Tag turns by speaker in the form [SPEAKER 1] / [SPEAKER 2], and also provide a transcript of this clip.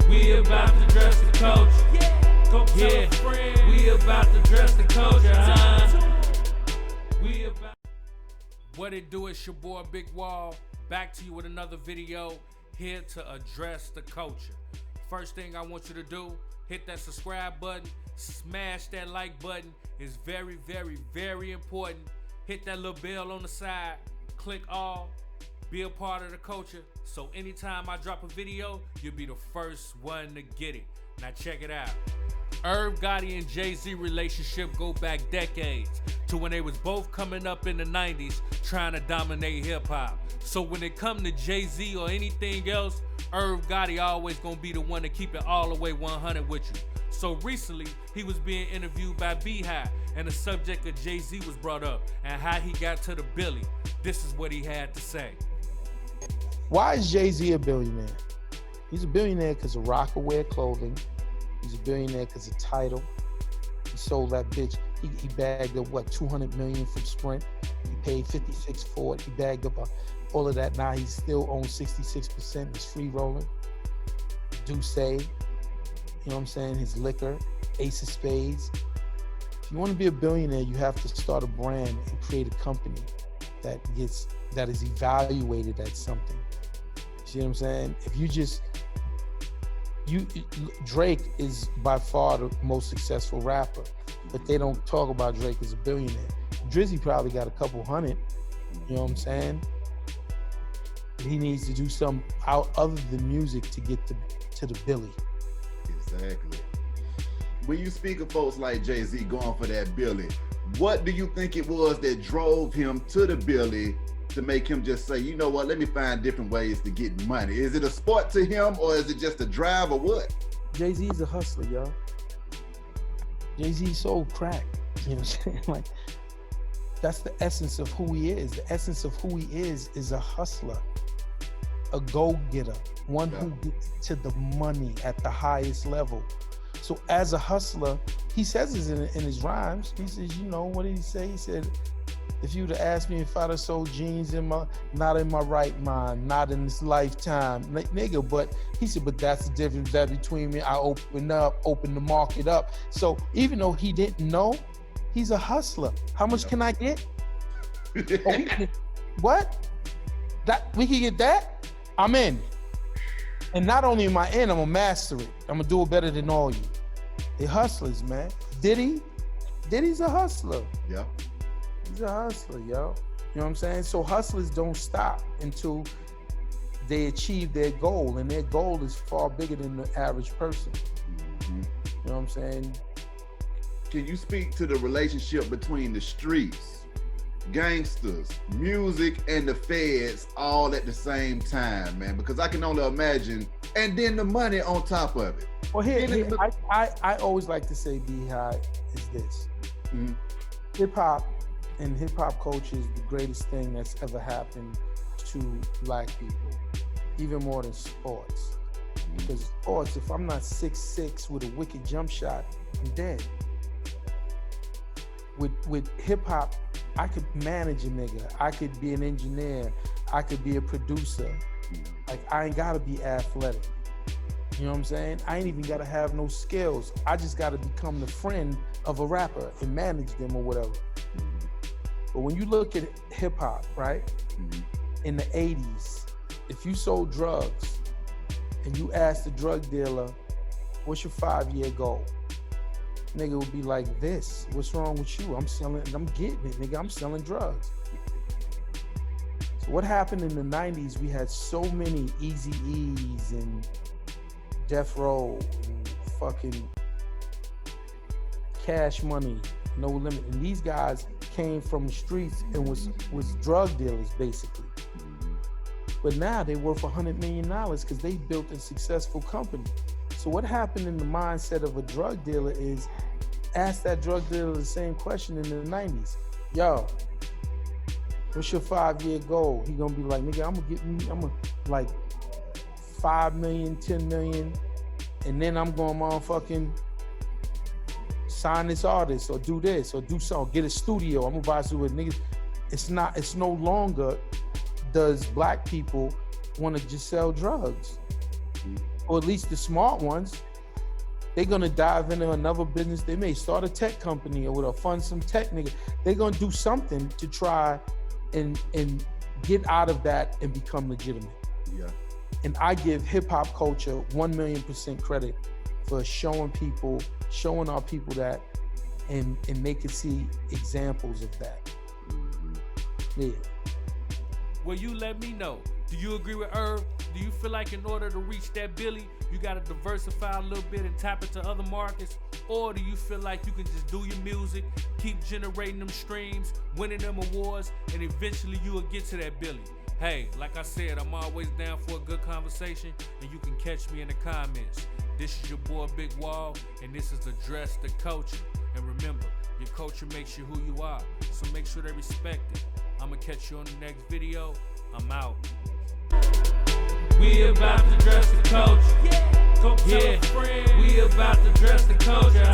[SPEAKER 1] We about to dress the culture. Go tell a friend. We about to dress the culture, We about. What it do? It's your boy Big Wall. Back to you with another video. Here to address the culture. First thing I want you to do, hit that subscribe button, smash that like button. It's very, very, very important. Hit that little bell on the side, click all, be a part of the culture. So anytime I drop a video, you'll be the first one to get it. Now check it out. Irv Gotti and Jay-Z relationship go back decades to when they was both coming up in the 90s trying to dominate hip-hop. So when it come to Jay-Z or anything else, Irv Gotti always gonna be the one to keep it all the way 100 with you. So recently, he was being interviewed by Beehive, and the subject of Jay-Z was brought up and how he got to the Billy. This is what he had to say.
[SPEAKER 2] Why is Jay-Z a billionaire? He's a billionaire because of Rockaware clothing. He's a billionaire because of Tidal. He sold that bitch. He bagged up, what, $200 million from Sprint. He paid $56 for it. He bagged up all of that. Now he still owns 66%. He's free rolling. Douce, you know what I'm saying? His liquor, Ace of Spades. If you want to be a billionaire, you have to start a brand and create a company that is evaluated at something. You see what I'm saying? If you just, Drake is by far the most successful rapper, but they don't talk about Drake as a billionaire. Drizzy probably got a couple hundred, you know what I'm saying? He needs to do something out other than music to get to the Billy.
[SPEAKER 3] Exactly. When you speak of folks like Jay-Z going for that Billy, what do you think it was that drove him to the Billy to make him just say, you know what, let me find different ways to get money? Is it a sport to him or is it just a drive or what?
[SPEAKER 2] Jay-Z's a hustler, y'all. Jay-Z sold crack, you know what I'm saying? Like, that's the essence of who he is. The essence of who he is a hustler, a go-getter, one who gets to the money at the highest level. So as a hustler, he says this in his rhymes. He says, you know, what did he say? He said, if you'd have asked me if I'd have sold jeans not in my right mind, not in this lifetime, nigga, but he said, but that's the difference that between me. I open the market up. So even though he didn't know, he's a hustler. How much can I get? What? We can get that? I'm in. And not only am I in, I'm gonna master it. I'm gonna do it better than all you. They hustlers, man. Diddy's a hustler.
[SPEAKER 3] Yeah.
[SPEAKER 2] He's a hustler, yo. You know what I'm saying? So hustlers don't stop until they achieve their goal, and their goal is far bigger than the average person.
[SPEAKER 3] Mm-hmm.
[SPEAKER 2] You know what I'm saying?
[SPEAKER 3] Can you speak to the relationship between the streets, gangsters, music, and the feds all at the same time, man? Because I can only imagine, and then the money on top of it.
[SPEAKER 2] Well, I always like to say, Beehive, is this.
[SPEAKER 3] Mm-hmm.
[SPEAKER 2] Hip-hop and hip-hop culture is the greatest thing that's ever happened to black people, even more than sports. Because sports, if I'm not 6'6" with a wicked jump shot, I'm dead. With hip-hop, I could manage a nigga. I could be an engineer. I could be a producer. Like, I ain't gotta be athletic. You know what I'm saying? I ain't even gotta have no skills. I just gotta become the friend of a rapper and manage them or whatever. But when you look at hip-hop, right? In the 80s, if you sold drugs and you asked the drug dealer, what's your 5-year goal? Nigga would be like this. What's wrong with you? I'm getting it, nigga. I'm selling drugs. So what happened in the 90s, we had so many Eazy-E's and Death Row and fucking Cash Money, No Limit. And these guys came from the streets and was drug dealers, basically. But now they're worth $100 million because they built a successful company. So what happened in the mindset of a drug dealer is, ask that drug dealer the same question in the 90s. Yo, what's your 5-year goal? He gonna be like, nigga, I'm gonna like 5 million, 10 million, and then I'm gonna motherfucking sign this artist or do this or do something, get a studio. I'm gonna buy a studio. Niggas, it's no longer does black people want to just sell drugs. or at least the smart ones, they're gonna dive into another business. They may start a tech company or fund some tech nigga. They're gonna do something to try and get out of that and become legitimate.
[SPEAKER 3] Yeah.
[SPEAKER 2] And I give hip hop culture 1,000,000% credit for showing our people that, and they can see examples of that. Yeah.
[SPEAKER 1] Well, you let me know. Do you agree with Irv? Do you feel like in order to reach that Billy, you got to diversify a little bit and tap into other markets? Or do you feel like you can just do your music, keep generating them streams, winning them awards, and eventually you will get to that Billy? Hey, like I said, I'm always down for a good conversation, and you can catch me in the comments. This is your boy Big Wall, and this is Address the Culture. And remember, your culture makes you who you are, so make sure they respect it. I'm gonna catch you on the next video. I'm out. We about to dress the culture. Yeah, we about to dress the culture.